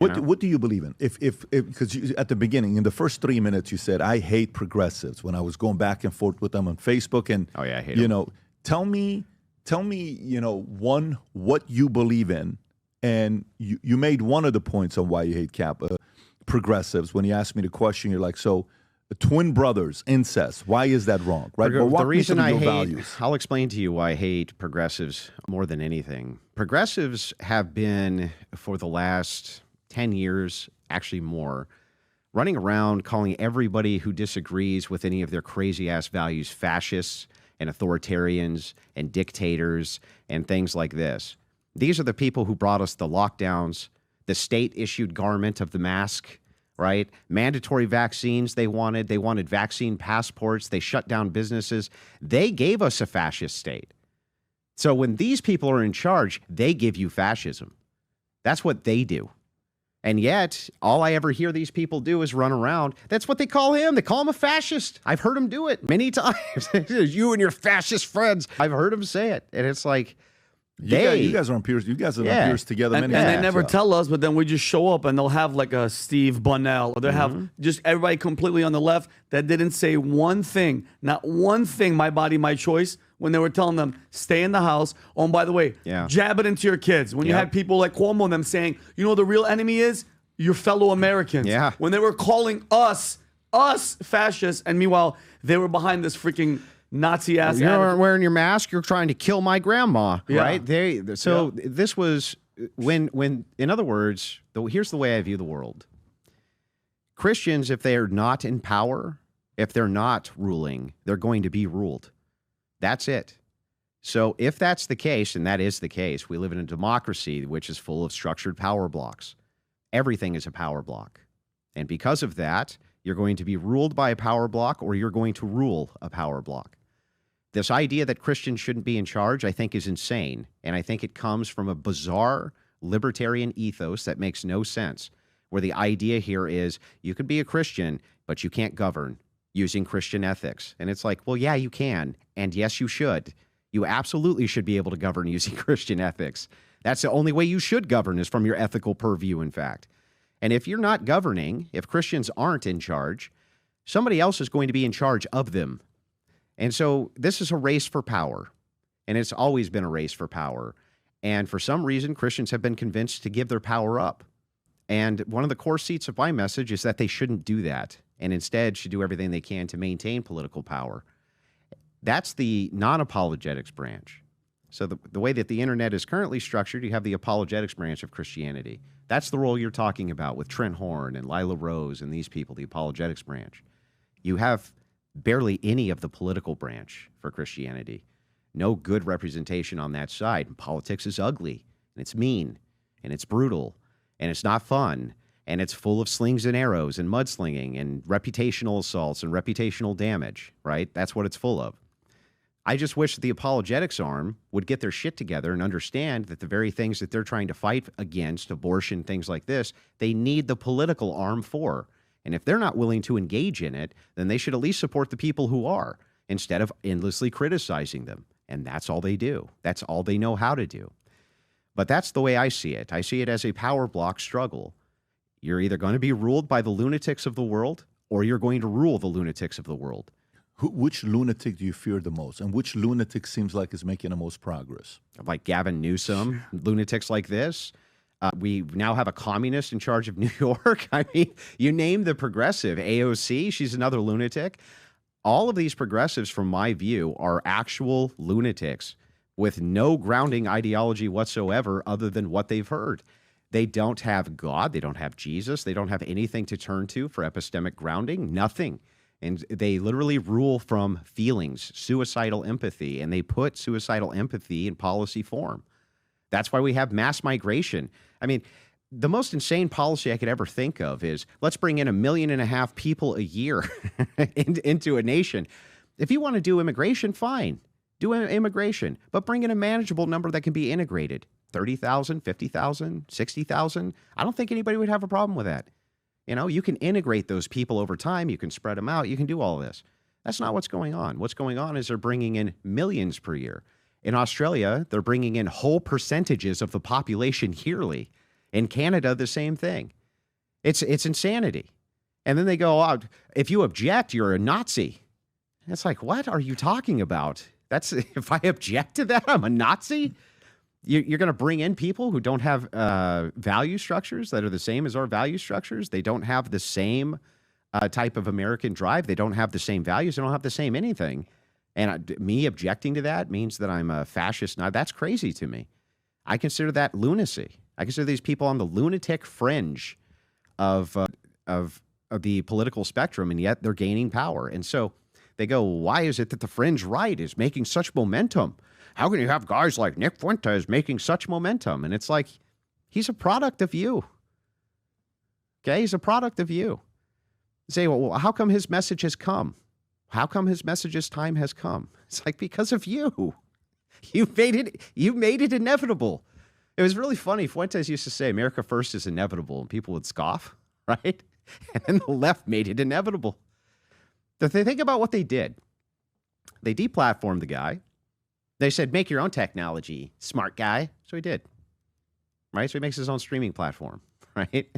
What do you believe in? If because at the beginning, in the first 3 minutes, you said, I hate progressives, when I was going back and forth with them on Facebook. And, oh, yeah, I hate them. Tell me, one, what you believe in. And you made one of the points on why you hate progressives. When you asked me the question, you're like, so twin brothers, incest, why is that wrong? Right? But the reason I hate, I'll explain to you why I hate progressives more than anything. Progressives have been, for the last 10 years, actually more, running around calling everybody who disagrees with any of their crazy-ass values fascists and authoritarians and dictators and things like this. These are the people who brought us the lockdowns, the state-issued garment of the mask, right? Mandatory vaccines they wanted. They wanted vaccine passports. They shut down businesses. They gave us a fascist state. So when these people are in charge, they give you fascism. That's what they do. And yet, all I ever hear these people do is run around. That's what they call him. They call him a fascist. I've heard him do it many times. You and your fascist friends. I've heard him say it. And it's like, you guys are on peers. You guys are on peers together. And they never tell us, but then we just show up and they'll have like a Steve Bunnell, or they'll have just everybody completely on the left that didn't say one thing, not one thing, my body, my choice, when they were telling them, stay in the house. Oh, and by the way, jab it into your kids. When you had people like Cuomo and them saying, the real enemy is your fellow Americans. Yeah. When they were calling us fascists, and meanwhile, they were behind this freaking Nazi ass. You aren't wearing your mask. You're trying to kill my grandma, right? This was when, in other words, here's the way I view the world. Christians, if they are not in power, if they're not ruling, they're going to be ruled. That's it. So if that's the case, and that is the case, we live in a democracy which is full of structured power blocks. Everything is a power block. And because of that, you're going to be ruled by a power block, or you're going to rule a power block. This idea that Christians shouldn't be in charge, I think, is insane. And I think it comes from a bizarre libertarian ethos that makes no sense, where the idea here is you can be a Christian, but you can't govern using Christian ethics. And it's like, well, yeah, you can. And yes, you should. You absolutely should be able to govern using Christian ethics. That's the only way you should govern, is from your ethical purview, in fact. And if you're not governing, if Christians aren't in charge, somebody else is going to be in charge of them. And so this is a race for power. And it's always been a race for power. And for some reason, Christians have been convinced to give their power up. And one of the core seats of my message is that they shouldn't do that, and instead should do everything they can to maintain political power. That's the non-apologetics branch. So the way that the internet is currently structured, you have the apologetics branch of Christianity. That's the role you're talking about with Trent Horn and Lila Rose and these people, the apologetics branch. You have barely any of the political branch for Christianity. No good representation on that side. Politics is ugly, and it's mean, and it's brutal, and it's not fun, and it's full of slings and arrows and mudslinging and reputational assaults and reputational damage, right? That's what it's full of. I just wish that the apologetics arm would get their shit together and understand that the very things that they're trying to fight against, abortion, things like this, they need the political arm for. And if they're not willing to engage in it, then they should at least support the people who are, instead of endlessly criticizing them. And that's all they do. That's all they know how to do. But that's the way I see it. I see it as a power block struggle. You're either going to be ruled by the lunatics of the world, or you're going to rule the lunatics of the world. Which lunatic do you fear the most? And which lunatic seems like is making the most progress? Like Gavin Newsom, lunatics like this. We now have a communist in charge of New York. I mean, you name the progressive. AOC, she's another lunatic. All of these progressives, from my view, are actual lunatics with no grounding ideology whatsoever other than what they've heard. They don't have God. They don't have Jesus. They don't have anything to turn to for epistemic grounding. Nothing. And they literally rule from feelings, suicidal empathy, and they put suicidal empathy in policy form. That's why we have mass migration. I mean, the most insane policy I could ever think of is, let's bring in 1.5 million people a year into a nation. If you want to do immigration, fine. Do immigration, but bring in a manageable number that can be integrated. 30,000, 50,000, 60,000. I don't think anybody would have a problem with that. You know, you can integrate those people over time. You can spread them out. You can do all this. That's not what's going on. What's going on is they're bringing in millions per year. In Australia, they're bringing in whole percentages of the population yearly. In Canada, the same thing. It's insanity. And then they go out, if you object, you're a Nazi. And it's like, what are you talking about? That's if I object to that, I'm a Nazi? You're going to bring in people who don't have value structures that are the same as our value structures. They don't have the same type of American drive. They don't have the same values. They don't have the same anything. And me objecting to that means that I'm a fascist. Now, that's crazy to me. I consider that lunacy. I consider these people on the lunatic fringe of the political spectrum, and yet they're gaining power. And so they go, why is it that the fringe right is making such momentum? How can you have guys like Nick Fuentes making such momentum? And it's like, he's a product of you. Okay, he's a product of you. You say, well, how come his message has come? How come his message's time has come? It's like, because of you. You made it inevitable. It was really funny. Fuentes used to say, America first is inevitable, and people would scoff, right? And then the left made it inevitable. Think about what they did. They deplatformed the guy. They said, make your own technology, smart guy. So he did, right? So he makes his own streaming platform, right?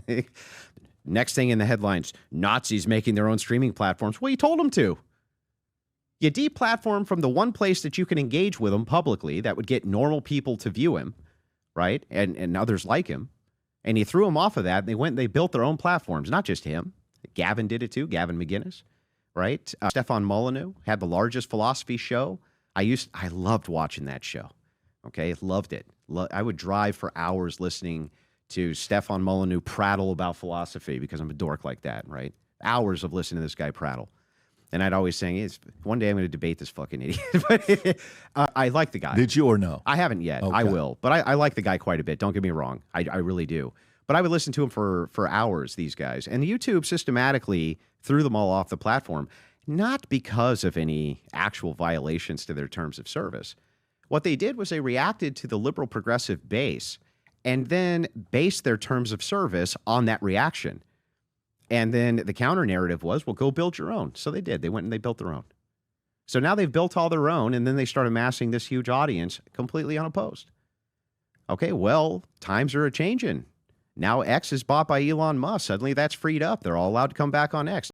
Next thing in the headlines, Nazis making their own streaming platforms. Well, you told them to. You deplatform from the one place that you can engage with him publicly that would get normal people to view him, right? And others like him. And you threw him off of that. And they went and they built their own platforms, not just him. Gavin did it too, Gavin McGinnis, right? Stefan Molyneux had the largest philosophy show. I loved watching that show. Okay, loved it. I would drive for hours listening to Stefan Molyneux prattle about philosophy because I'm a dork like that, right? Hours of listening to this guy prattle. And I'd always say, one day I'm going to debate this fucking idiot. But I like the guy. Did you or no? I haven't yet. Okay. I will. But I like the guy quite a bit. Don't get me wrong. I really do. But I would listen to him for hours, these guys. And YouTube systematically threw them all off the platform, not because of any actual violations to their terms of service. What they did was they reacted to the liberal progressive base and then based their terms of service on that reaction. And then the counter narrative was, well, go build your own. So they did. They went and they built their own. So now they've built all their own, and then they start amassing this huge audience completely unopposed. Okay, well, times are a-changing. Now X is bought by Elon Musk. Suddenly that's freed up. They're all allowed to come back on X.